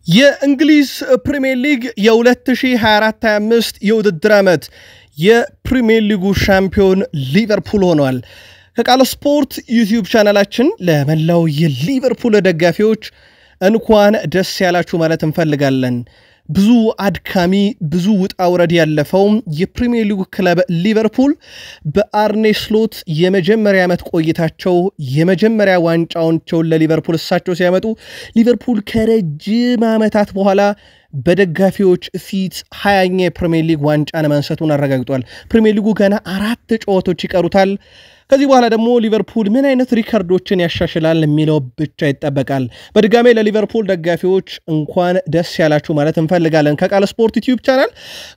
የእንግሊዝ ፕሪሚየር ሊግ የ2024-25 የውድድር ዓመት የፕሪሚየር ሊጉ ሻምፒዮን ሊቨርፑል ሆኗል። ከቃል ስፖርት ዩቲዩብ ቻናላችን ለመላው የሊቨርፑል ደጋፊዎች እንኳን ደስ ያላችሁ ማለት እንፈልጋለን። ብዙ አድካሚ ብዙ ውጣ ውረድ ያለፈው የፕሪሚየር ሊግ ክለብ ሊቨርፑል በአርኔ ስሎት የመጀመሪያ ዓመት ቆይታቸው የመጀመሪያ ዋንጫውን ለሊቨርፑል እሳቸው ሲያመጡ ሊቨርፑል ከረጅም ዓመታት በኋላ በደጋፊዎች ፊት 20ኛ የፕሪሚየር ሊግ ዋንጫን ማንሳቱን አረጋግጧል። ፕሪሚየር ሊጉ ገና 4 ጨዋታዎች ይቀሩታል። ከዚህ በኋላ ደግሞ ሊቨርፑል ምን አይነት ሪከርዶችን ያሻሽላል የሚለው ብቻ ይጠበቃል። በድጋሜ ለሊቨርፑል ደጋፊዎች እንኳን ደስ ያላችሁ ማለት እንፈልጋለን። ከቃል ስፖርት ዩቲዩብ ቻናል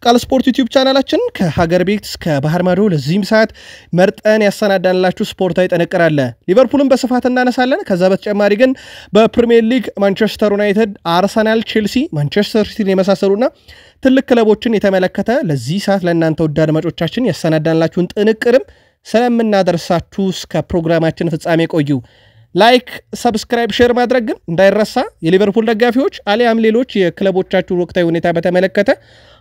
ቃል ስፖርት ዩቲዩብ ቻናላችን ከሀገር ቤት እስከ ባህር ማዶ ለዚህም ሰዓት መርጠን ያሰናዳንላችሁ ስፖርታዊ ጥንቅር አለ። ሊቨርፑልን በስፋት እናነሳለን። ከዛ በተጨማሪ ግን በፕሪሚየር ሊግ ማንቸስተር ዩናይትድ፣ አርሰናል፣ ቼልሲ፣ ማንቸስተር ሲቲን የመሳሰሉና ትልቅ ክለቦችን የተመለከተ ለዚህ ሰዓት ለእናንተ ውድ አድማጮቻችን ያሰናዳንላችሁን ጥንቅርም ስለምናደርሳችሁ እስከ ፕሮግራማችን ፍጻሜ ቆዩ። ላይክ፣ ሰብስክራይብ፣ ሼር ማድረግ ግን እንዳይረሳ። የሊቨርፑል ደጋፊዎች አሊያም ሌሎች የክለቦቻችሁን ወቅታዊ ሁኔታ በተመለከተ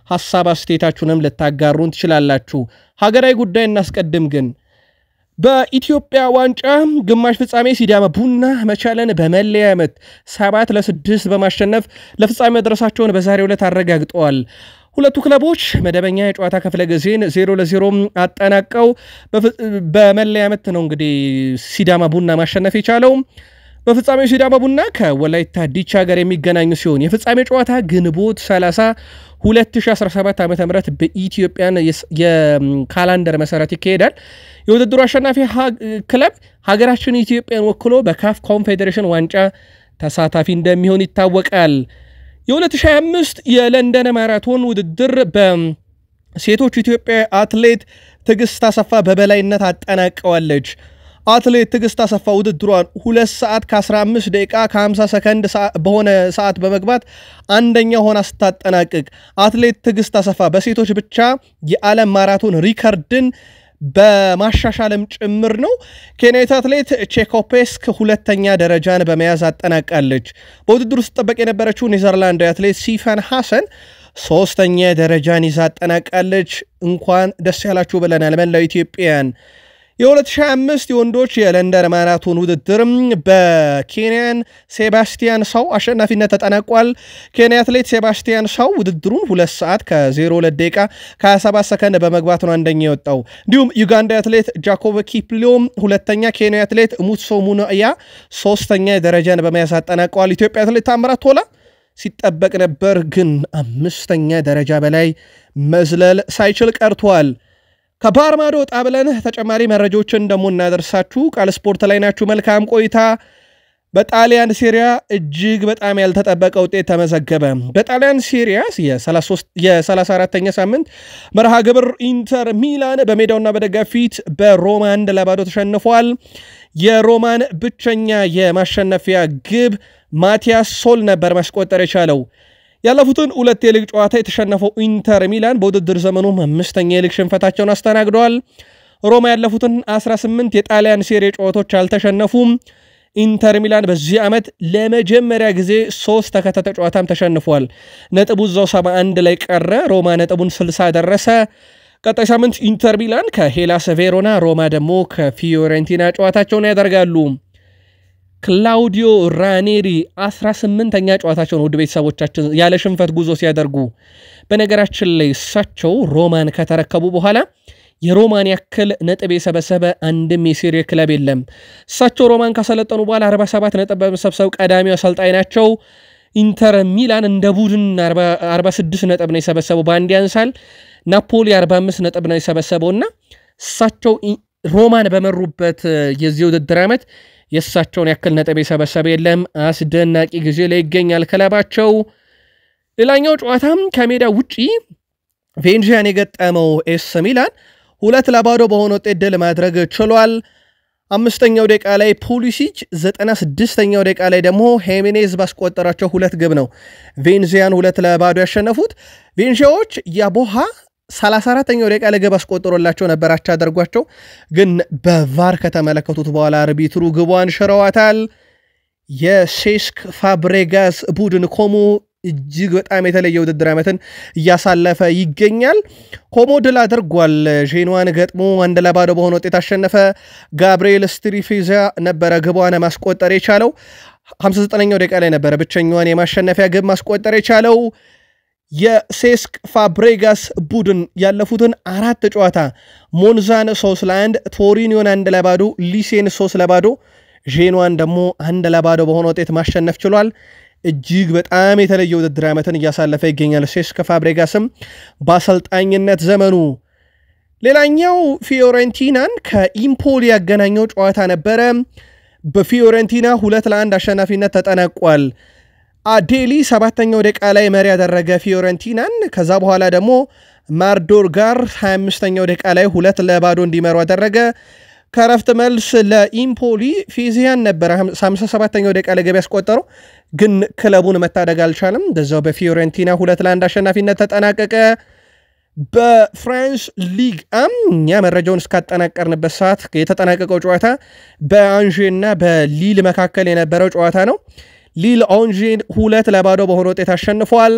ሐሳብ አስተያየታችሁንም ልታጋሩን ትችላላችሁ። ሀገራዊ ጉዳይ እናስቀድም። ግን በኢትዮጵያ ዋንጫ ግማሽ ፍጻሜ ሲዳማ ቡና መቻለን በመለያ ምት 7-6 በማሸነፍ ለፍጻሜ መድረሳቸውን በዛሬው ዕለት አረጋግጠዋል። ሁለቱ ክለቦች መደበኛ የጨዋታ ክፍለ ጊዜን 0-0 አጠናቀው በመለያ ምት ነው እንግዲህ ሲዳማ ቡና ማሸነፍ የቻለው። በፍጻሜው ሲዳማ ቡና ከወላይታ ዲቻ ጋር የሚገናኙ ሲሆን የፍጻሜ ጨዋታ ግንቦት 30 2017 ዓ.ም በኢትዮጵያን የካላንደር መሰረት ይካሄዳል። የውድድሩ አሸናፊ ክለብ ሀገራችን ኢትዮጵያን ወክሎ በካፍ ኮንፌዴሬሽን ዋንጫ ተሳታፊ እንደሚሆን ይታወቃል። የ2025 የለንደን ማራቶን ውድድር በሴቶች ኢትዮጵያ አትሌት ትግስት አሰፋ በበላይነት አጠናቀዋለች። አትሌት ትግስት አሰፋ ውድድሯን 2 ሰዓት ከ15 ደቂቃ ከ50 ሰከንድ በሆነ ሰዓት በመግባት አንደኛ ሆና ስታጠናቅቅ አትሌት ትግስት አሰፋ በሴቶች ብቻ የዓለም ማራቶን ሪከርድን በማሻሻልም ጭምር ነው። ኬንያዊት አትሌት ቼኮፔስክ ሁለተኛ ደረጃን በመያዝ አጠናቃለች። በውድድሩ ስትጠበቅ የነበረችው ኔዘርላንዳዊ አትሌት ሲፋን ሐሰን ሶስተኛ ደረጃን ይዛ አጠናቃለች። እንኳን ደስ ያላችሁ ብለናል መላው ኢትዮጵያን። የ2025 የወንዶች የለንደን ማራቶን ውድድር በኬንያን ሴባስቲያን ሳው አሸናፊነት ተጠናቋል። ኬንያ አትሌት ሴባስቲያን ሳው ውድድሩን 2 ሰዓት ከ02 ደቂቃ ከ27 ሰከንድ በመግባት ነው አንደኛ የወጣው። እንዲሁም ዩጋንዳ አትሌት ጃኮብ ኪፕሊዮም ሁለተኛ፣ ኬንያ አትሌት ሙትሶ ሙናያ ሶስተኛ ደረጃን በመያዝ አጠናቀዋል። ኢትዮጵያ አትሌት ታምራት ቶላ ሲጠበቅ ነበር፣ ግን 5ኛ ደረጃ በላይ መዝለል ሳይችል ቀርቷል። ከባህር ማዶ ወጣ ብለን ተጨማሪ መረጃዎችን ደግሞ እናደርሳችሁ። ቃል ስፖርት ላይ ናችሁ። መልካም ቆይታ። በጣሊያን ሴሪያ እጅግ በጣም ያልተጠበቀ ውጤት ተመዘገበ። በጣሊያን ሴሪያ የ34ኛ ሳምንት መርሃ ግብር ኢንተር ሚላን በሜዳውና በደጋፊ ፊት በሮማ 1-0 ተሸንፏል። የሮማን ብቸኛ የማሸነፊያ ግብ ማቲያስ ሶል ነበር ማስቆጠር የቻለው። ያለፉትን 2 የሊግ ጨዋታ የተሸነፈው ኢንተር ሚላን በውድድር ዘመኑ 5ኛ የሊግ ሽንፈታቸውን አስተናግደዋል። ሮማ ያለፉትን 18 የጣሊያን ሴሪ ጨዋታዎች አልተሸነፉም። ኢንተር ሚላን በዚህ ዓመት ለመጀመሪያ ጊዜ 3 ተከታታይ ጨዋታም ተሸንፏል። ነጥቡ እዛው 71 ላይ ቀረ። ሮማ ነጥቡን 60 ደረሰ። ቀጣይ ሳምንት ኢንተር ሚላን ከሄላስ ቬሮና፣ ሮማ ደግሞ ከፊዮሬንቲና ጨዋታቸውን ያደርጋሉ። ክላውዲዮ ራኔሪ 18ኛ ጨዋታቸውን ውድ ቤተሰቦቻችን ያለ ሽንፈት ጉዞ ሲያደርጉ፣ በነገራችን ላይ እሳቸው ሮማን ከተረከቡ በኋላ የሮማን ያክል ነጥብ የሰበሰበ አንድም የሴሪ ክለብ የለም። እሳቸው ሮማን ካሰለጠኑ በኋላ 47 ነጥብ በመሰብሰብ ቀዳሚው አሰልጣኝ ናቸው። ኢንተር ሚላን እንደ ቡድን 46 ነጥብ ነው የሰበሰበው፣ በአንድ ያንሳል። ናፖሊ 45 ነጥብ ነው የሰበሰበውና እሳቸው ሮማን በመሩበት የዚህ ውድድር ዓመት የእሳቸውን ያክል ነጥብ የሰበሰበ የለም። አስደናቂ ጊዜ ላይ ይገኛል ክለባቸው። ሌላኛው ጨዋታም ከሜዳ ውጪ ቬንዚያን የገጠመው ኤስ ሚላን 2-0 በሆነ ውጤት ድል ማድረግ ችሏል። 5ኛው ደቂቃ ላይ ፖሊሲች፣ 96ኛው ደቂቃ ላይ ደግሞ ሄሜኔዝ ባስቆጠራቸው 2 ግብ ነው ቬንዚያን 2-0 ያሸነፉት። ቬንዚያዎች ያቦሃ 34ኛው ደቂቃ ለግብ አስቆጥሮላቸው ነበር አቻ አድርጓቸው፣ ግን በቫር ከተመለከቱት በኋላ አርቢትሩ ግቧን ሽረዋታል። የሴስክ ፋብሬጋስ ቡድን ኮሞ እጅግ በጣም የተለየ ውድድር ዓመትን እያሳለፈ ይገኛል። ኮሞ ድል አድርጓል። ጄንዋን ገጥሞ 1-0 በሆነ ውጤት አሸነፈ። ጋብሪኤል ስትሪፌዛ ነበረ ግቧን ማስቆጠር የቻለው 59ኛው ደቂቃ ላይ ነበረ ብቸኛዋን የማሸነፊያ ግብ ማስቆጠር የቻለው። የሴስክ ፋብሬጋስ ቡድን ያለፉትን 4 ጨዋታ ሞንዛን 3-1፣ ቶሪኒዮን 1-0፣ ሊሴን 3-0፣ ጄንዋን ደግሞ 1-0 በሆነ ውጤት ማሸነፍ ችሏል። እጅግ በጣም የተለየ ውድድር ዓመትን እያሳለፈ ይገኛል ሴስክ ፋብሬጋስም በአሰልጣኝነት ዘመኑ። ሌላኛው ፊዮረንቲናን ከኢምፖሊ ያገናኘው ጨዋታ ነበረ። በፊዮረንቲና 2-1 አሸናፊነት ተጠናቋል። አዴሊ 7ኛው ደቂቃ ላይ መሪ ያደረገ ፊዮረንቲናን። ከዛ በኋላ ደግሞ ማርዶር ጋር 25ኛው ደቂቃ ላይ 2-0 እንዲመሩ አደረገ። ከረፍት መልስ ለኢምፖሊ ፊዚያን ነበረ 57ኛው ደቂቃ ላይ ገቢ ያስቆጠረው፣ ግን ክለቡን መታደግ አልቻለም። በዛው በፊዮረንቲና 2-1 አሸናፊነት ተጠናቀቀ። በፍራንስ ሊግ እኛ መረጃውን እስካጠናቀርንበት ሰዓት የተጠናቀቀው ጨዋታ በአንዤና በሊል መካከል የነበረው ጨዋታ ነው። ሊል አንዤን 2-0 በሆነ ውጤት አሸንፏል።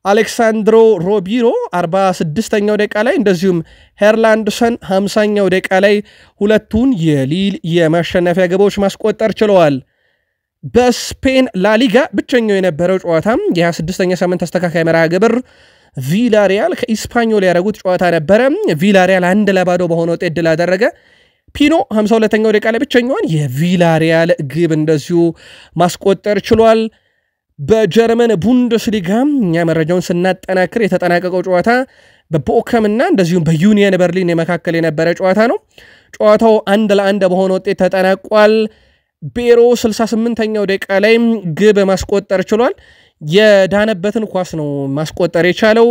አሌክሳንድሮ ሮቢሮ 46ኛው ደቂቃ ላይ እንደዚሁም ሄርላንድሰን 50ኛው ደቂቃ ላይ ሁለቱን የሊል የማሸነፊያ ግቦች ማስቆጠር ችለዋል። በስፔን ላሊጋ ብቸኛው የነበረው ጨዋታም የ26ኛ ሳምንት ተስተካካይ መርሃ ግብር ቪላሪያል ከኢስፓኞል ያደረጉት ጨዋታ ነበረ። ቪላሪያል 1-0 በሆነ ውጤት ድል አደረገ። ፒኖ 52ኛው ደቂቃ ላይ ብቸኛዋን የቪላሪያል ግብ እንደዚሁ ማስቆጠር ችሏል። በጀርመን ቡንደስሊጋ እኛ መረጃውን ስናጠናክር የተጠናቀቀው ጨዋታ በቦከም እና እንደዚሁም በዩኒየን በርሊን የመካከል የነበረ ጨዋታ ነው። ጨዋታው 1-1 በሆነ ውጤት ተጠናቋል። ቤሮ 68ኛው ደቂቃ ላይ ግብ ማስቆጠር ችሏል። የዳነበትን ኳስ ነው ማስቆጠር የቻለው።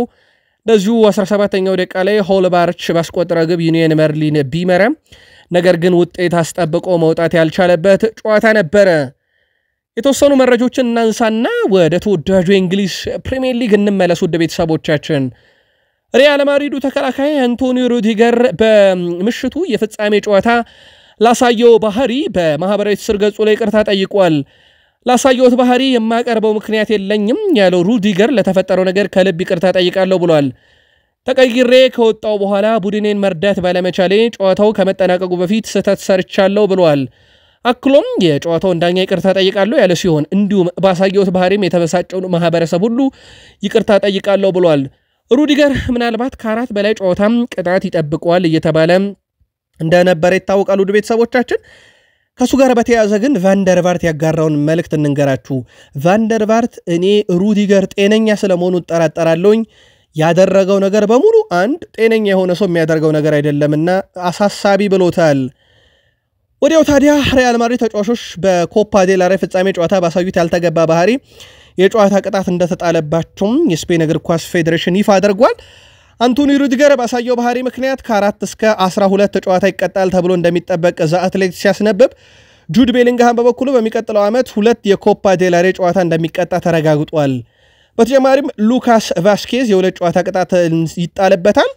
እንደዚሁ 17ኛው ደቂቃ ላይ ሆልባርች ባስቆጠረ ግብ ዩኒየን በርሊን ቢመራ፣ ነገር ግን ውጤት አስጠብቆ መውጣት ያልቻለበት ጨዋታ ነበረ። የተወሰኑ መረጃዎችን እናንሳና ወደ ተወዳጁ የእንግሊዝ ፕሪሚየር ሊግ እንመለስ። ውድ ቤተሰቦቻችን ሪያል ማድሪዱ ተከላካይ አንቶኒዮ ሩዲገር በምሽቱ የፍጻሜ ጨዋታ ላሳየው ባህሪ በማህበራዊ ትስስር ገጹ ላይ ይቅርታ ጠይቋል። ላሳየውት ባህሪ የማቀርበው ምክንያት የለኝም ያለው ሩዲገር ለተፈጠረው ነገር ከልብ ይቅርታ ጠይቃለሁ ብሏል። ተቀይሬ ከወጣው በኋላ ቡድኔን መርዳት ባለመቻሌ ጨዋታው ከመጠናቀቁ በፊት ስህተት ሰርቻለሁ ብሏል። አክሎም የጨዋታውን ዳኛ ይቅርታ ጠይቃለሁ ያለ ሲሆን እንዲሁም ባሳየውት ባህሪም የተበሳጨውን ማህበረሰብ ሁሉ ይቅርታ ጠይቃለሁ ብሏል። ሩዲገር ምናልባት ከ4 በላይ ጨዋታም ቅጣት ይጠብቀዋል እየተባለ እንደነበረ ይታወቃል። ውድ ቤተሰቦቻችን ከሱ ጋር በተያያዘ ግን ቫንደርቫርት ያጋራውን መልእክት እንንገራችሁ። ቫንደርቫርት እኔ ሩዲገር ጤነኛ ስለመሆኑ እጠራጠራለሁኝ፣ ያደረገው ነገር በሙሉ አንድ ጤነኛ የሆነ ሰው የሚያደርገው ነገር አይደለምና አሳሳቢ ብሎታል። ወዲያው ታዲያ ሪያል ማድሪድ ተጫዋቾች በኮፓ ዴል ሬይ ፍጻሜ ጨዋታ ባሳዩት ያልተገባ ባህሪ የጨዋታ ቅጣት እንደተጣለባቸውም የስፔን እግር ኳስ ፌዴሬሽን ይፋ አድርጓል። አንቶኒ ሩዲገር ባሳየው ባህሪ ምክንያት ከ4 እስከ 12 ጨዋታ ይቀጣል ተብሎ እንደሚጠበቅ ዘ አትሌቲክስ ሲያስነብብ፣ ጁድ ቤሊንግሃም በበኩሉ በሚቀጥለው ዓመት 2 የኮፓ ዴል ሬይ ጨዋታ እንደሚቀጣ ተረጋግጧል። በተጨማሪም ሉካስ ቫስኬዝ የ2 ጨዋታ ቅጣት ይጣልበታል።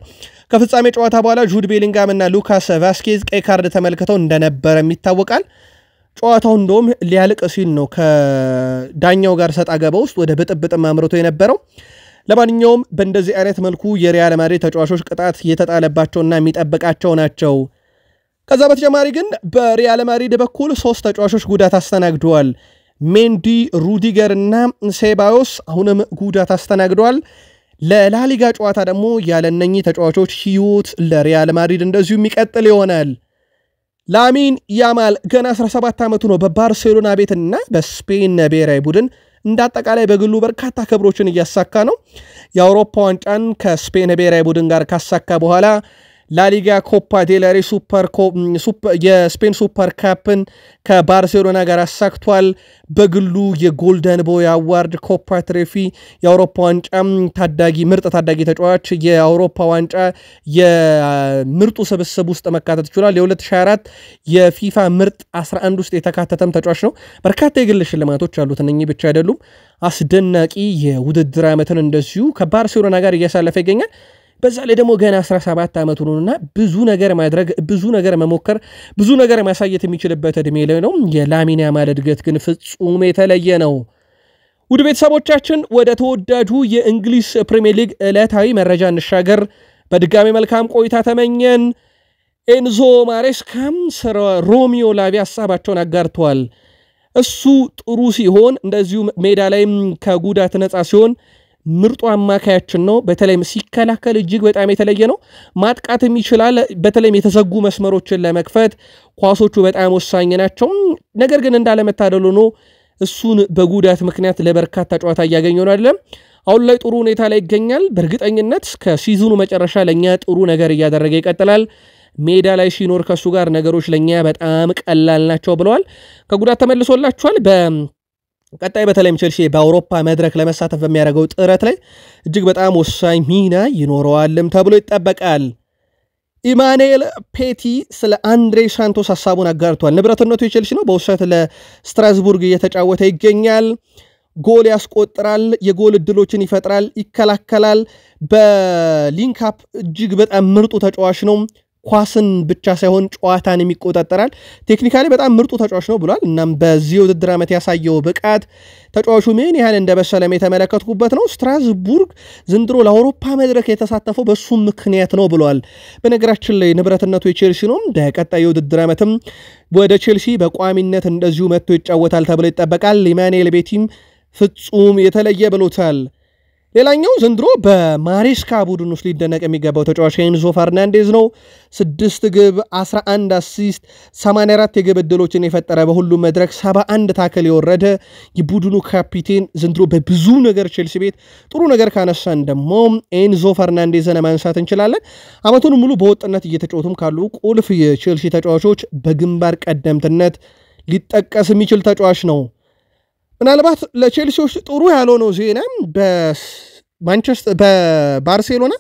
ከፍጻሜ ጨዋታ በኋላ ጁድ ቤሊንግሃም እና ሉካስ ቫስኬዝ ቀይ ካርድ ተመልክተው እንደነበረ ይታወቃል። ጨዋታው እንደውም ሊያልቅ ሲል ነው ከዳኛው ጋር ሰጣ ገባ ውስጥ ወደ ብጥብጥ አምርቶ የነበረው። ለማንኛውም በእንደዚህ አይነት መልኩ የሪያል ማድሪድ ተጫዋቾች ቅጣት የተጣለባቸውና የሚጠብቃቸው ናቸው። ከዛ በተጨማሪ ግን በሪያል ማድሪድ በኩል 3 ተጫዋቾች ጉዳት አስተናግደዋል። ሜንዲ፣ ሩዲገር እና ሴባዮስ አሁንም ጉዳት አስተናግደዋል። ለላሊጋ ጨዋታ ደግሞ ያለነኚህ ተጫዋቾች ህይወት ለሪያል ማድሪድ እንደዚሁ የሚቀጥል ይሆናል። ላሚን ያማል ገና 17 ዓመቱ ነው። በባርሴሎና ቤትና በስፔን ብሔራዊ ቡድን እንዳጠቃላይ በግሉ በርካታ ክብሮችን እያሳካ ነው። የአውሮፓ ዋንጫን ከስፔን ብሔራዊ ቡድን ጋር ካሳካ በኋላ ላሊጋ፣ ኮፓ ዴል ሬይ፣ የስፔን ሱፐር ካፕን ከባርሴሎና ጋር አሳክቷል። በግሉ የጎልደን ቦይ አዋርድ፣ ኮፓ ትሬፊ፣ የአውሮፓ ዋንጫ ምርጥ ታዳጊ ተጫዋች፣ የአውሮፓ ዋንጫ የምርጡ ስብስብ ውስጥ መካተት ይችላል። የ2024 የፊፋ ምርጥ 11 ውስጥ የተካተተም ተጫዋች ነው። በርካታ የግል ሽልማቶች አሉት። እነኚህ ብቻ አይደሉም። አስደናቂ የውድድር ዓመትን እንደዚሁ ከባርሴሎና ጋር እያሳለፈ ይገኛል። በዛ ላይ ደግሞ ገና 17 ዓመቱ ነውና ብዙ ነገር ማድረግ፣ ብዙ ነገር መሞከር፣ ብዙ ነገር ማሳየት የሚችልበት እድሜ ላይ ነው። የላሚን ያማል እድገት ግን ፍጹም የተለየ ነው። ውድ ቤተሰቦቻችን ወደ ተወዳጁ የእንግሊዝ ፕሪሚየር ሊግ ዕለታዊ መረጃ እንሻገር። በድጋሚ መልካም ቆይታ ተመኘን። ኤንዞ ማሬስካም ስለ ሮሚዮ ላቪያ ሐሳባቸውን አጋርተዋል። እሱ ጥሩ ሲሆን እንደዚሁ ሜዳ ላይም ከጉዳት ነፃ ሲሆን ምርጡ አማካያችን ነው። በተለይም ሲከላከል እጅግ በጣም የተለየ ነው። ማጥቃትም ይችላል። በተለይም የተዘጉ መስመሮችን ለመክፈት ኳሶቹ በጣም ወሳኝ ናቸው። ነገር ግን እንዳለመታደሉ ነው እሱን በጉዳት ምክንያት ለበርካታ ጨዋታ እያገኘው ነው አይደለም። አሁን ላይ ጥሩ ሁኔታ ላይ ይገኛል። በእርግጠኝነት ከሲዝኑ መጨረሻ ለኛ ጥሩ ነገር እያደረገ ይቀጥላል። ሜዳ ላይ ሲኖር ከሱ ጋር ነገሮች ለኛ በጣም ቀላል ናቸው ብለዋል። ከጉዳት ተመልሶላቸዋል። በቀጣይ በተለይም ቼልሲ በአውሮፓ መድረክ ለመሳተፍ በሚያደርገው ጥረት ላይ እጅግ በጣም ወሳኝ ሚና ይኖረዋልም ተብሎ ይጠበቃል። ኢማኑኤል ፔቲ ስለ አንድሬ ሳንቶስ ሐሳቡን አጋርቷል። ንብረትነቱ የቼልሲ ነው። በውሰት ለስትራስቡርግ እየተጫወተ ይገኛል። ጎል ያስቆጥራል፣ የጎል እድሎችን ይፈጥራል፣ ይከላከላል። በሊንክ አፕ እጅግ በጣም ምርጡ ተጫዋች ነው። ኳስን ብቻ ሳይሆን ጨዋታን የሚቆጣጠራል። ቴክኒካሊ በጣም ምርጡ ተጫዋች ነው ብሏል። እናም በዚህ ውድድር ዓመት ያሳየው ብቃት ተጫዋቹ ምን ያህል እንደበሰለም የተመለከትኩበት ነው። ስትራስቡርግ ዘንድሮ ለአውሮፓ መድረክ የተሳተፈው በሱ ምክንያት ነው ብሏል። በነገራችን ላይ ንብረትነቱ የቼልሲ ነው። በቀጣይ ውድድር ዓመትም ወደ ቼልሲ በቋሚነት እንደዚሁ መጥቶ ይጫወታል ተብሎ ይጠበቃል። ኢማኑኤል ፔቲም ፍጹም የተለየ ብሎታል። ሌላኛው ዘንድሮ በማሬስካ ቡድን ውስጥ ሊደነቅ የሚገባው ተጫዋች ኤንዞ ፈርናንዴዝ ነው። 6 ግብ፣ 11 አሲስት፣ 84 የግብ ዕድሎችን የፈጠረ በሁሉም መድረክ 71 ታክል የወረደ የቡድኑ ካፒቴን ዘንድሮ በብዙ ነገር ቼልሲ ቤት ጥሩ ነገር ካነሳን ደግሞ ኤንዞ ፈርናንዴዝን ማንሳት እንችላለን። ዓመቱን ሙሉ በወጥነት እየተጫወቱም ካሉ ቁልፍ የቼልሲ ተጫዋቾች በግንባር ቀደምትነት ሊጠቀስ የሚችል ተጫዋች ነው። ምናልባት ለቼልሲዎች ጥሩ ያልሆነው ዜና በባርሴሎና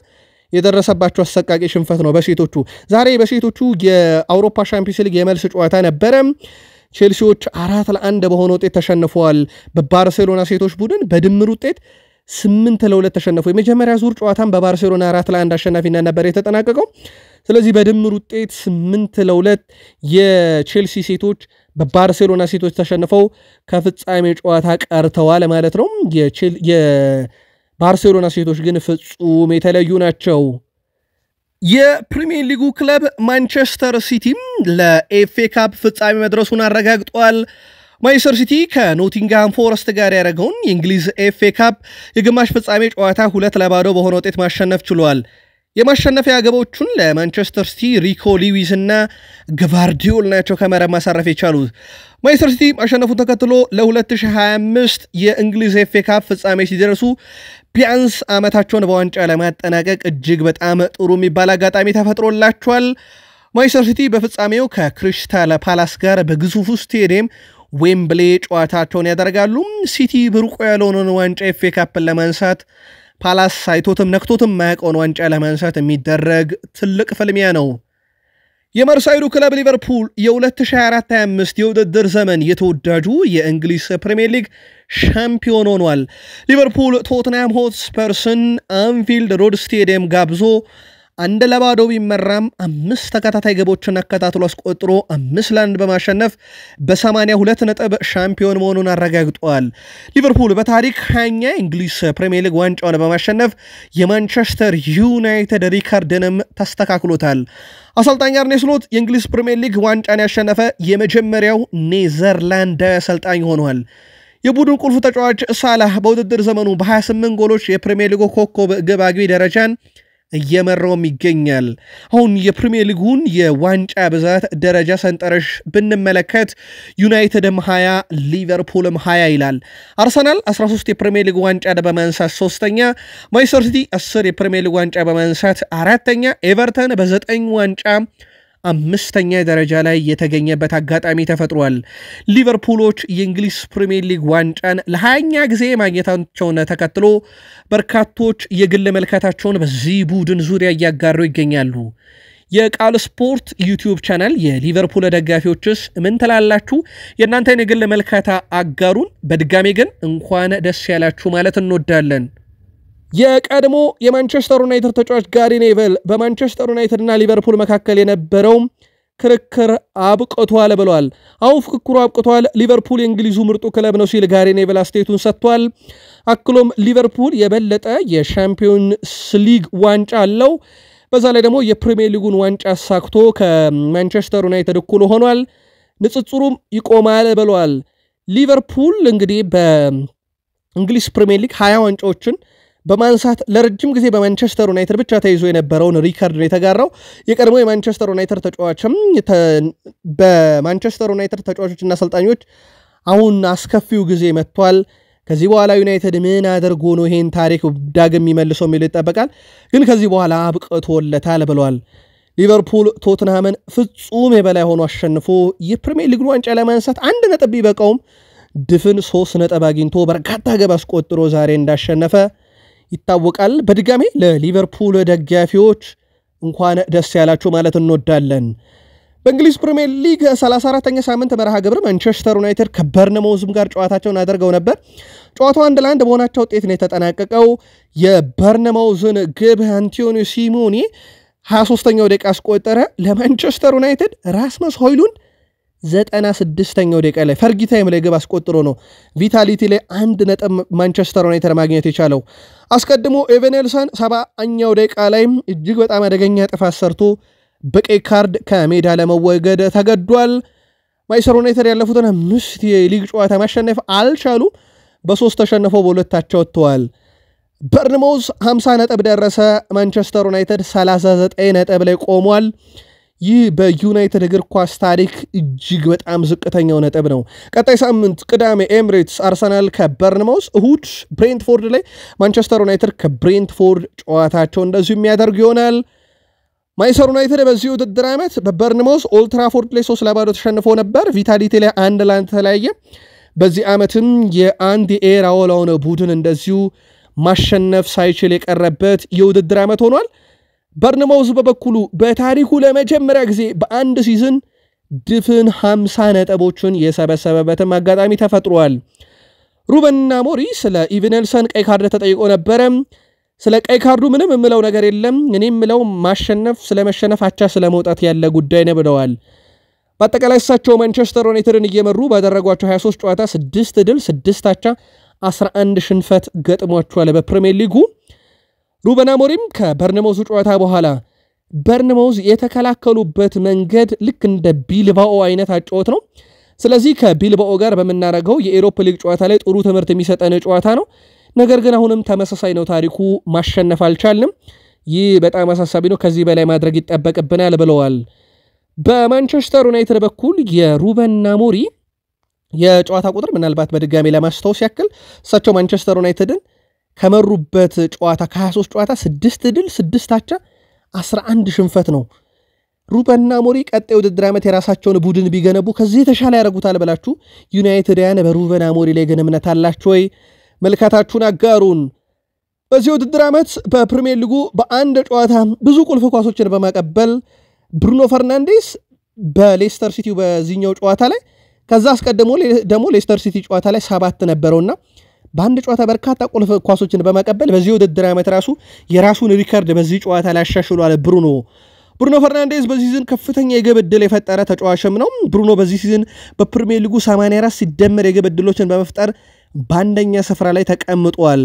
የደረሰባቸው አሰቃቂ ሽንፈት ነው። በሴቶቹ ዛሬ በሴቶቹ የአውሮፓ ሻምፒዮንስ ሊግ የመልስ ጨዋታ ነበረ። ቼልሲዎች 4-1 በሆነ ውጤት ተሸንፈዋል። በባርሴሎና ሴቶች ቡድን በድምር ውጤት 8-2 ተሸነፉ። የመጀመሪያ ዙር ጨዋታም በባርሴሎና 4-1 አሸናፊነት ነበር የተጠናቀቀው። ስለዚህ በድምር ውጤት 8-2 የቼልሲ ሴቶች በባርሴሎና ሴቶች ተሸንፈው ከፍጻሜ ጨዋታ ቀርተዋል ማለት ነው። የባርሴሎና ሴቶች ግን ፍጹም የተለዩ ናቸው። የፕሪሚየር ሊጉ ክለብ ማንቸስተር ሲቲም ለኤፍኤ ካፕ ፍጻሜ መድረሱን አረጋግጧል። ማንቸስተር ሲቲ ከኖቲንግሃም ፎረስት ጋር ያደረገውን የእንግሊዝ ኤፍኤ ካፕ የግማሽ ፍጻሜ ጨዋታ 2-0 በሆነ ውጤት ማሸነፍ ችሏል። የማሸነፊያ ግቦቹን ለማንቸስተር ሲቲ ሪኮ ሊዊስ እና ግቫርዲዮል ናቸው ከመረብ ማሳረፍ የቻሉት። ማንቸስተር ሲቲ ማሸነፉን ተከትሎ ለ2025 የእንግሊዝ ኤፍኤ ካፕ ፍጻሜ ሲደርሱ ቢያንስ ዓመታቸውን በዋንጫ ለማጠናቀቅ እጅግ በጣም ጥሩ የሚባል አጋጣሚ ተፈጥሮላቸዋል። ማንቸስተር ሲቲ በፍጻሜው ከክሪስታል ፓላስ ጋር በግዙፉ ስቴዲየም ዌምብሌ ጨዋታቸውን ያደርጋሉ። ሲቲ ብሩቁ ያልሆነውን ዋንጫ ኤፍኤ ካፕን ለማንሳት ፓላስ ሳይቶትም ነክቶትም ማያውቀውን ዋንጫ ለማንሳት የሚደረግ ትልቅ ፍልሚያ ነው። የመርሳይዱ ክለብ ሊቨርፑል የ2024-25 የውድድር ዘመን የተወዳጁ የእንግሊዝ ፕሪሚየር ሊግ ሻምፒዮን ሆኗል። ሊቨርፑል ቶትንሃም ሆትስፐርስን አንፊልድ ሮድ ስቴዲየም ጋብዞ 1-0 ቢመራም 5 ተከታታይ ግቦችን አከታትሎ አስቆጥሮ 5-1 በማሸነፍ በ82 ነጥብ ሻምፒዮን መሆኑን አረጋግጧል። ሊቨርፑል በታሪክ 20ኛ የእንግሊዝ ፕሪሚየር ሊግ ዋንጫውን በማሸነፍ የማንቸስተር ዩናይትድ ሪካርድንም ተስተካክሎታል። አሰልጣኝ አርኔ ስሎት የእንግሊዝ ፕሪሚየር ሊግ ዋንጫን ያሸነፈ የመጀመሪያው ኔዘርላንዳዊ አሰልጣኝ ሆኗል። የቡድን ቁልፍ ተጫዋች ሳላህ በውድድር ዘመኑ በ28 ጎሎች የፕሪሚየር ሊጉ ኮከብ ግብ አግቢ ደረጃን እየመራውም ይገኛል። አሁን የፕሪሚየር ሊጉን የዋንጫ ብዛት ደረጃ ሰንጠረዥ ብንመለከት ዩናይትድም 20 ሊቨርፑልም 20 ይላል። አርሰናል 13 የፕሪሚየር ሊግ ዋንጫ በማንሳት 3ኛ፣ ማንቸስተር ሲቲ 10 የፕሪሚየር ሊግ ዋንጫ በማንሳት 4ኛ፣ ኤቨርተን በ9 ዋንጫ 5ኛ ደረጃ ላይ የተገኘበት አጋጣሚ ተፈጥሯል። ሊቨርፑሎች የእንግሊዝ ፕሪሚየር ሊግ ዋንጫን ለ20ኛ ጊዜ ማግኘታቸውን ተከትሎ በርካቶች የግል መልከታቸውን በዚህ ቡድን ዙሪያ እያጋሩ ይገኛሉ። የቃል ስፖርት ዩቲዩብ ቻናል የሊቨርፑል ደጋፊዎችስ ምን ትላላችሁ? የእናንተን የግል መልከታ አጋሩን። በድጋሜ ግን እንኳን ደስ ያላችሁ ማለት እንወዳለን። የቀድሞ የማንቸስተር ዩናይትድ ተጫዋች ጋሪ ኔቨል በማንቸስተር ዩናይትድ እና ሊቨርፑል መካከል የነበረው ክርክር አብቅቷል ብለዋል። አሁን ፍክክሩ አብቅቷል፣ ሊቨርፑል የእንግሊዙ ምርጡ ክለብ ነው ሲል ጋሪ ኔቭል አስተያየቱን ሰጥቷል። አክሎም ሊቨርፑል የበለጠ የሻምፒዮንስ ሊግ ዋንጫ አለው፣ በዛ ላይ ደግሞ የፕሪሚየር ሊጉን ዋንጫ አሳክቶ ከማንቸስተር ዩናይትድ እኩል ሆኗል፣ ንጽጽሩም ይቆማል ብለዋል። ሊቨርፑል እንግዲህ በእንግሊዝ ፕሪሚየር ሊግ 20 ዋንጫዎችን በማንሳት ለረጅም ጊዜ በማንቸስተር ዩናይትድ ብቻ ተይዞ የነበረውን ሪከርድ ነው የተጋራው። የቀድሞ የማንቸስተር ዩናይትድ ተጫዋችም በማንቸስተር ዩናይትድ ተጫዋቾችና አሰልጣኞች አሁን አስከፊው ጊዜ መጥቷል፣ ከዚህ በኋላ ዩናይትድ ምን አድርጎ ነው ይሄን ታሪክ ዳግም የሚመልሰው የሚል ይጠበቃል፣ ግን ከዚህ በኋላ አብቅቶለታል ብለዋል። ሊቨርፑል ቶትንሃምን ፍጹም የበላይ ሆኖ አሸንፎ የፕሪሚየር ሊግ ዋንጫ ለማንሳት 1 ነጥብ ቢበቃውም ድፍን 3 ነጥብ አግኝቶ በርካታ ግብ አስቆጥሮ ዛሬ እንዳሸነፈ ይታወቃል። በድጋሜ ለሊቨርፑል ደጋፊዎች እንኳን ደስ ያላችሁ ማለት እንወዳለን። በእንግሊዝ ፕሪሚየር ሊግ 34ኛ ሳምንት መርሃ ግብር ማንቸስተር ዩናይትድ ከበርነማውዝም ጋር ጨዋታቸውን አድርገው ነበር። ጨዋታው 1-1 በሆናቸው ውጤት ነው የተጠናቀቀው። የበርነማውዝን ግብ አንቶኒዮ ሲሞኔ 23ኛው ደቂቃ አስቆጠረ። ለማንቸስተር ዩናይትድ ራስመስ ሆይሉንድ 96ኛው ደቂቃ ላይ ፈርጊ ታይም ላይ ግብ አስቆጥሮ ነው ቪታሊቲ ላይ 1 ነጥብ ማንቸስተር ዩናይትድ ማግኘት የቻለው። አስቀድሞ ኤቨንልሰን 70ኛው ደቂቃ ላይ እጅግ በጣም አደገኛ ጥፋት ሰርቶ በቀይ ካርድ ከሜዳ ለመወገድ ተገዷል። ማንቸስተር ዩናይትድ ያለፉትን 5 የሊግ ጨዋታ ማሸነፍ አልቻሉም። በ3 ተሸንፈው በሁለታቸው ወጥተዋል። በርንማውዝ 50 ነጥብ ደረሰ። ማንቸስተር ዩናይትድ 39 ነጥብ ላይ ቆሟል። ይህ በዩናይትድ እግር ኳስ ታሪክ እጅግ በጣም ዝቅተኛው ነጥብ ነው። ቀጣይ ሳምንት ቅዳሜ ኤምሬትስ አርሰናል ከበርንማውዝ፣ እሁድ ብሬንትፎርድ ላይ ማንቸስተር ዩናይትድ ከብሬንትፎርድ ጨዋታቸው እንደዚሁ የሚያደርግ ይሆናል። ማንቸስተር ዩናይትድ በዚህ ውድድር ዓመት በበርንማውዝ ኦልትራፎርድ ላይ 3-0 ተሸንፎ ነበር። ቪታሊቲ ላይ 1-1 ተለያየ። በዚህ ዓመትም የአንዲ ኤራኦላውን ቡድን እንደዚሁ ማሸነፍ ሳይችል የቀረበት የውድድር ዓመት ሆኗል። በርንማውዝ በበኩሉ በታሪኩ ለመጀመሪያ ጊዜ በአንድ ሲዝን ድፍን 50 ነጥቦችን የሰበሰበበትም አጋጣሚ ተፈጥሯል። ሩበን አሞሪም ስለ ኢቨንልሰን ቀይ ካርድ ተጠይቆ ነበረ። ስለ ቀይ ካርዱ ምንም የምለው ነገር የለም፣ እኔ የምለው ማሸነፍ ስለመሸነፍ አቻ ስለመውጣት ያለ ጉዳይ ነው ብለዋል። በአጠቃላይ እሳቸው ማንቸስተር ዩናይትድን እየመሩ ባደረጓቸው 23 ጨዋታ 6 ድል 6 አቻ 11 ሽንፈት ገጥሟቸዋል በፕሪሚየር ሊጉ። ሩበን አሞሪም ከበርንማውዝ ጨዋታ በኋላ በርንማውዝ የተከላከሉበት መንገድ ልክ እንደ ቢልባኦ አይነት አጨዋወት ነው፣ ስለዚህ ከቢልባኦ ጋር በመናረገው የኤሮፓ ሊግ ጨዋታ ላይ ጥሩ ትምህርት የሚሰጠን ጨዋታ ነው፣ ነገር ግን አሁንም ተመሳሳይ ነው ታሪኩ፣ ማሸነፍ አልቻልንም፣ ይህ በጣም አሳሳቢ ነው፣ ከዚህ በላይ ማድረግ ይጠበቅብናል ብለዋል። በማንቸስተር ዩናይትድ በኩል የሩበን አሞሪም የጨዋታ ቁጥር ምናልባት በድጋሚ ለማስታወስ ያክል እሳቸው ማንቸስተር ዩናይትድን ከመሩበት ጨዋታ ከ23 ጨዋታ 6 ድል 6 አቻ 11 ሽንፈት ነው። ሩበን አሞሪም ቀጣይ ውድድር ዓመት የራሳቸውን ቡድን ቢገነቡ ከዚህ የተሻለ ያደርጉታል ብላችሁ ዩናይትድያን በሩበን አሞሪም ላይ ግን እምነት አላችሁ ወይ? መልካታችሁን አጋሩን። በዚህ ውድድር ዓመት በፕሪሚየር ሊጉ በአንድ ጨዋታ ብዙ ቁልፍ ኳሶችን በማቀበል ብሩኖ ፈርናንዴስ በሌስተር ሲቲው በዚህኛው ጨዋታ ላይ ከዛ አስቀድሞ ደግሞ ሌስተር ሲቲ ጨዋታ ላይ 7 ነበረውና በአንድ ጨዋታ በርካታ ቁልፍ ኳሶችን በማቀበል በዚህ ውድድር ዓመት ራሱ የራሱን ሪከርድ በዚህ ጨዋታ ላይ አሻሽሏል። ብሩኖ ፈርናንዴዝ በዚህ ሲዝን ከፍተኛ የግብ ዕድል የፈጠረ ተጫዋችም ነው። ብሩኖ በዚህ ሲዝን በፕሪሚየር ሊጉ 84 ሲደመር የግብ ዕድሎችን በመፍጠር በአንደኛ ስፍራ ላይ ተቀምጧል።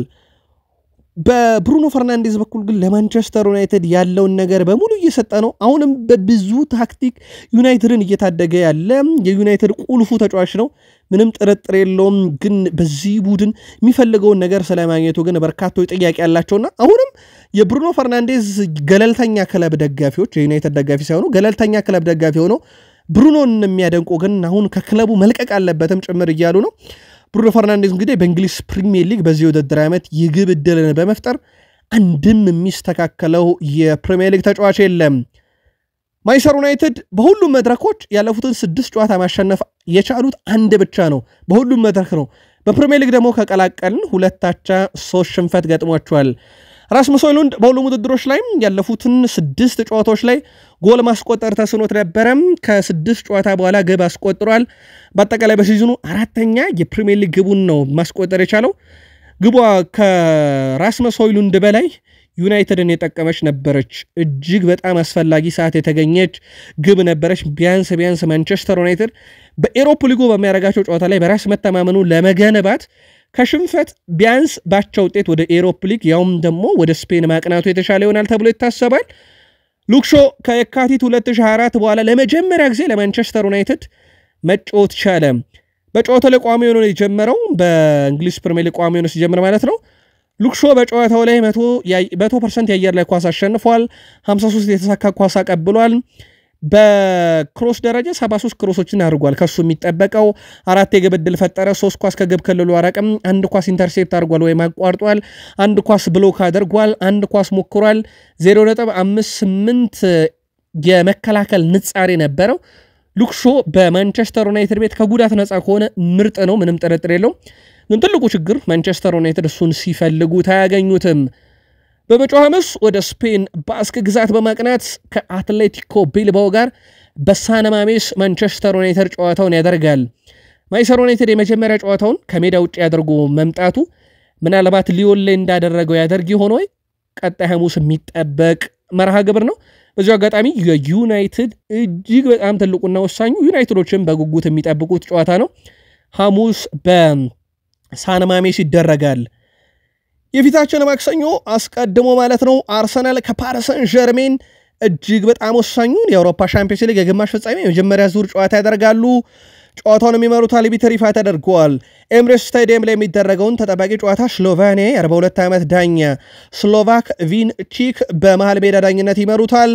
በብሩኖ ፈርናንዴዝ በኩል ግን ለማንቸስተር ዩናይትድ ያለውን ነገር በሙሉ እየሰጠ ነው። አሁንም በብዙ ታክቲክ ዩናይትድን እየታደገ ያለ የዩናይትድ ቁልፉ ተጫዋች ነው፣ ምንም ጥርጥር የለውም። ግን በዚህ ቡድን የሚፈልገውን ነገር ስለማግኘቱ ግን በርካቶች ጥያቄ ያላቸውና አሁንም የብሩኖ ፈርናንዴዝ ገለልተኛ ክለብ ደጋፊዎች የዩናይትድ ደጋፊ ሳይሆኑ ገለልተኛ ክለብ ደጋፊ ሆነው ብሩኖን የሚያደንቁ ግን አሁን ከክለቡ መልቀቅ አለበትም ጭምር እያሉ ነው። ብሩኖ ፈርናንዴዝ እንግዲህ በእንግሊዝ ፕሪሚየር ሊግ በዚህ ውድድር ዓመት የግብ ዕድልን በመፍጠር አንድም የሚስተካከለው የፕሪሚየር ሊግ ተጫዋች የለም። ማንቸስተር ዩናይትድ በሁሉም መድረኮች ያለፉትን 6 ጨዋታ ማሸነፍ የቻሉት አንድ ብቻ ነው፣ በሁሉም መድረክ ነው። በፕሪሚየር ሊግ ደግሞ ከቀላቀልን 2 አቻ 3 ሽንፈት ገጥሟቸዋል። ራስመስ ሆይሉንድ በሁሉም ውድድሮች ላይ ያለፉትን 6 ጨዋታዎች ላይ ጎል ማስቆጠር ተስኖት ነበረም። ከ6 ጨዋታ በኋላ ግብ አስቆጥሯል። በአጠቃላይ በሲዝኑ 4ኛ የፕሪሚየር ሊግ ግቡን ነው ማስቆጠር የቻለው። ግቧ ከራስመስ ሆይሉንድ በላይ ዩናይትድን የጠቀመች ነበረች እጅግ በጣም አስፈላጊ ሰዓት የተገኘች ግብ ነበረች ቢያንስ ማንቸስተር ዩናይትድ በኤሮፓ ሊጉ በሚያደርጋቸው ጨዋታ ላይ በራስ መተማመኑ ለመገንባት ከሽንፈት ቢያንስ ባቸው ውጤት ወደ ኤሮፓ ሊግ ያውም ደግሞ ወደ ስፔን ማቅናቱ የተሻለ ይሆናል ተብሎ ይታሰባል ሉክሾ ከየካቲት 2024 በኋላ ለመጀመሪያ ጊዜ ለማንቸስተር ዩናይትድ መጫወት ቻለ በጨዋታው ላይ ቋሚ ሆኖ የጀመረው በእንግሊዝ ፕሪሚየር ሊግ ቋሚ ሆኖ ሲጀምር ማለት ነው ሉክሾ በጨዋታው ላይ 100% የአየር ላይ ኳስ አሸንፏል 53 የተሳካ ኳስ አቀብሏል በክሮስ ደረጃ 73 ክሮሶችን አድርጓል ከሱ የሚጠበቀው 4 የግብ ዕድል ፈጠረ 3 ኳስ ከግብ ክልሉ አራቀም 1 ኳስ ኢንተርሴፕት አድርጓል ወይ ማቋርጧል 1 ኳስ ብሎክ አድርጓል 1 ኳስ ሞክሯል 0.58 የመከላከል ንጻሬ ነበረው ሉክሾ በማንቸስተር ዩናይትድ ቤት ከጉዳት ነፃ ከሆነ ምርጥ ነው ምንም ጥርጥር የለውም ግን ትልቁ ችግር ማንቸስተር ዩናይትድ እሱን ሲፈልጉ ታያገኙትም በመጪው ሐሙስ ወደ ስፔን ባስክ ግዛት በማቅናት ከአትሌቲኮ ቢልባኦ ጋር በሳንማሜስ ማንቸስተር ዩናይትድ ጨዋታውን ያደርጋል ማንቸስተር ዩናይትድ የመጀመሪያ ጨዋታውን ከሜዳ ውጭ ያደርጉ መምጣቱ ምናልባት ሊዮን ላይ እንዳደረገው ያደርግ ይሆን ወይ ቀጣይ ሐሙስ የሚጠበቅ መርሃ ግብር ነው በዚህ አጋጣሚ የዩናይትድ እጅግ በጣም ትልቁና ወሳኙ ዩናይትዶችን በጉጉት የሚጠብቁት ጨዋታ ነው ሐሙስ በሳንማሜስ ይደረጋል የፊታችን ማክሰኞ አስቀድሞ ማለት ነው አርሰናል ከፓሪስ ሰን ዠርሜን እጅግ በጣም ወሳኙን የአውሮፓ ሻምፒዮንስ ሊግ የግማሽ ፍጻሜ የመጀመሪያ ዙር ጨዋታ ያደርጋሉ ጨዋታውን የሚመሩት አልቢተር ይፋ ተደርጓል ኤምሬትስ ስታዲየም ላይ የሚደረገውን ተጠባቂ ጨዋታ ስሎቫኒያ 42 ዓመት ዳኛ ስሎቫክ ቪንቺክ በመሃል ሜዳ ዳኝነት ይመሩታል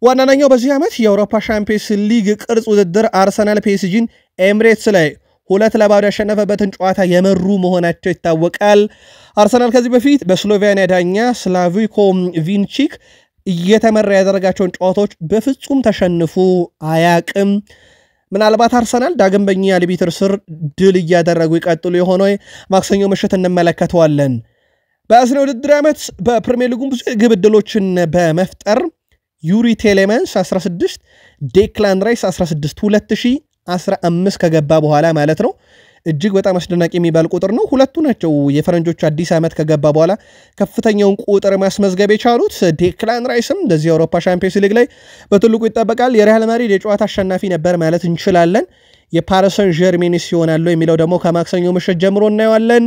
ዋናኛው በዚህ ዓመት የአውሮፓ ሻምፒዮንስ ሊግ ቅርጽ ውድድር አርሰናል ፒኤስጂን ኤምሬትስ ላይ 2-0 ያሸነፈበትን ጨዋታ የመሩ መሆናቸው ይታወቃል አርሰናል ከዚህ በፊት በስሎቬኒያ ዳኛ ስላቪኮ ቪንቺክ እየተመራ ያደረጋቸውን ጨዋታዎች በፍጹም ተሸንፉ አያቅም ምናልባት አርሰናል ዳግም በእኛ አልቢተር ስር ድል እያደረጉ ይቀጥሉ የሆነ ማክሰኞ ምሽት እንመለከተዋለን በአስነ ውድድር ዓመት በፕሪሚየር ሊጉ ብዙ ግብ ዕድሎችን በመፍጠር ዩሪ ቴሌማንስ 16 ዴክላን ራይስ 16 2015 ከገባ በኋላ ማለት ነው እጅግ በጣም አስደናቂ የሚባል ቁጥር ነው ሁለቱ ናቸው የፈረንጆች አዲስ ዓመት ከገባ በኋላ ከፍተኛውን ቁጥር ማስመዝገብ የቻሉት ዴክላን ራይስም በዚህ የአውሮፓ ሻምፒዮንስ ሊግ ላይ በትልቁ ይጠበቃል የሪያል ማድሪድ የጨዋታ አሸናፊ ነበር ማለት እንችላለን የፓሪስ ሰን ዠርሜን ሲሆናል የሚለው ደግሞ ከማክሰኞ ምሽት ጀምሮ እናየዋለን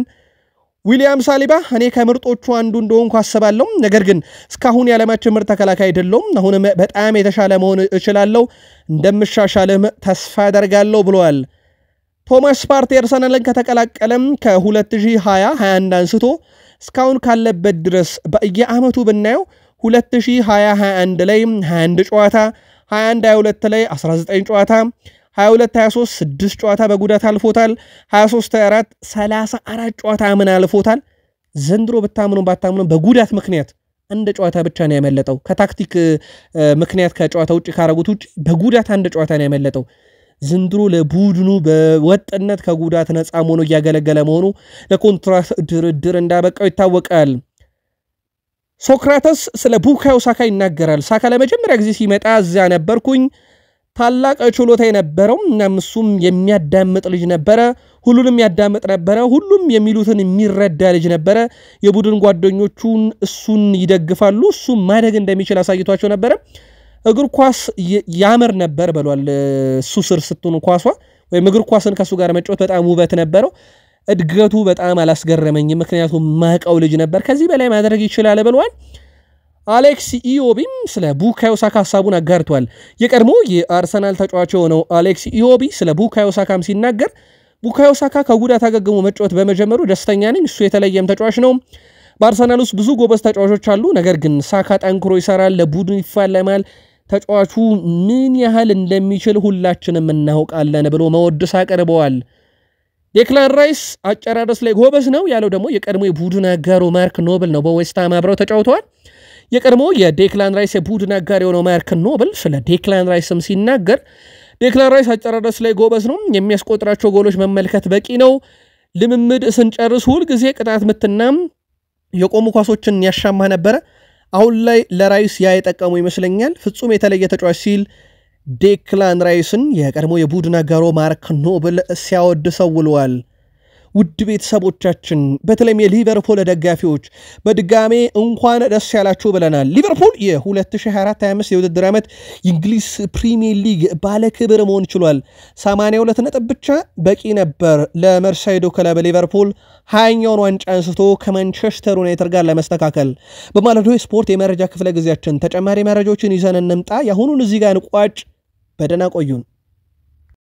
ዊሊያም ሳሊባ እኔ ከምርጦቹ አንዱ እንደሆንኩ አስባለሁ ነገር ግን እስካሁን የዓለማችን ምርጥ ተከላካይ አይደለም አሁን በጣም የተሻለ መሆን እችላለሁ እንደምሻሻልም ተስፋ አደርጋለሁ ብለዋል ቶማስ ፓርቲ አርሰናልን ከተቀላቀለም ከ2020-21 አንስቶ እስካሁን ካለበት ድረስ በየዓመቱ ብናየው 2020-21 ላይ 21 ጨዋታ 21-22 ላይ 19 ጨዋታ 22-23 6 ጨዋታ በጉዳት አልፎታል 23-24 34 ጨዋታ ምን አልፎታል ዘንድሮ በታምኑ በጉዳት ምክንያት አንድ ጨዋታ ብቻ ነው ያመለጠው ከታክቲክ ምክንያት ከጨዋታ ውጪ ካረጉት ውጪ በጉዳት አንድ ጨዋታ ነው ያመለጠው ዘንድሮ ለቡድኑ በወጥነት ከጉዳት ነፃ ሆኖ ያገለገለ መሆኑ ለኮንትራት ድርድር እንዳበቃው ይታወቃል ሶክራተስ ስለ ቡካዮ ሳካ ይናገራል ሳካ ለመጀመሪያ ጊዜ ሲመጣ እዚያ ነበርኩኝ ታላቅ ችሎታ የነበረው እና እሱም የሚያዳምጥ ልጅ ነበረ ሁሉንም ያዳምጥ ነበረ ሁሉም የሚሉትን የሚረዳ ልጅ ነበረ የቡድን ጓደኞቹን እሱን ይደግፋሉ እሱ ማደግ እንደሚችል አሳይቷቸው ነበረ እግር ኳስ ያመር ነበር ብሏል እሱ ስር ስትሆን ኳሷ ወይ እግር ኳስን ከሱ ጋር መጫወት በጣም ውበት ነበረው እድገቱ በጣም አላስገረመኝም ምክንያቱም ማቀው ልጅ ነበር ከዚህ በላይ ማድረግ ይችላል ብሏል አሌክስ ኢዮቢም ስለ ቡካዮ ሳካ ሐሳቡን አጋርቷል የቀድሞ የአርሰናል ተጫዋች ሆነው አሌክስ ኢዮቢ ስለ ቡካዮ ሳካም ሲናገር ቡካዮ ሳካ ከጉዳት አገግሞ መጫወት በመጀመሩ ደስተኛ ነኝ እሱ የተለየም ተጫዋች ነው በአርሰናል ውስጥ ብዙ ጎበዝ ተጫዋቾች አሉ ነገር ግን ሳካ ጠንክሮ ይሰራል ለቡድን ይፋለማል ተጫዋቹ ምን ያህል እንደሚችል ሁላችንም እናውቃለን ብሎ መወድስ አቀርበዋል ዴክላን ራይስ አጨራረስ ላይ ጎበዝ ነው ያለው ደግሞ የቀድሞ የቡድን አጋሩ ማርክ ኖብል ነው በዌስትሃም አብረው ተጫውተዋል የቀድሞ የዴክላን ራይስ የቡድን አጋር የሆነው ማርክ ኖብል ስለ ዴክላን ራይስም ሲናገር ዴክላን ራይስ አጨራረስ ላይ ጎበዝ ነው የሚያስቆጥራቸው ጎሎች መመልከት በቂ ነው ልምምድ ስንጨርስ ሁሉ ጊዜ ቅጣት ምትናም የቆሙ ኳሶችን ያሻማ ነበር አሁን ላይ ለራይስ ያይጠቀሙ ይመስለኛል ፍጹም የተለየ ተጫዋች ሲል ዴክላን ራይስን የቀድሞ የቡድን አጋሩ ማርክ ኖብል ሲያወድሰው ውሏል ውድ ቤተሰቦቻችን በተለይም የሊቨርፑል ደጋፊዎች በድጋሜ እንኳን ደስ ያላችሁ ብለናል። ሊቨርፑል የ2024-25 የውድድር ዓመት የእንግሊዝ ፕሪሚየር ሊግ ባለክብር መሆን ችሏል። 82 ነጥብ ብቻ በቂ ነበር ለመርሳይዶ ክለብ ሊቨርፑል 20ኛውን ዋንጫ አንስቶ ከማንቸስተር ዩናይትድ ጋር ለመስተካከል። በማለዶ ስፖርት የመረጃ ክፍለ ጊዜያችን ተጨማሪ መረጃዎችን ይዘን እንምጣ። ያሁኑን እዚህ ጋር እንቋጭ። በደህና ቆዩን።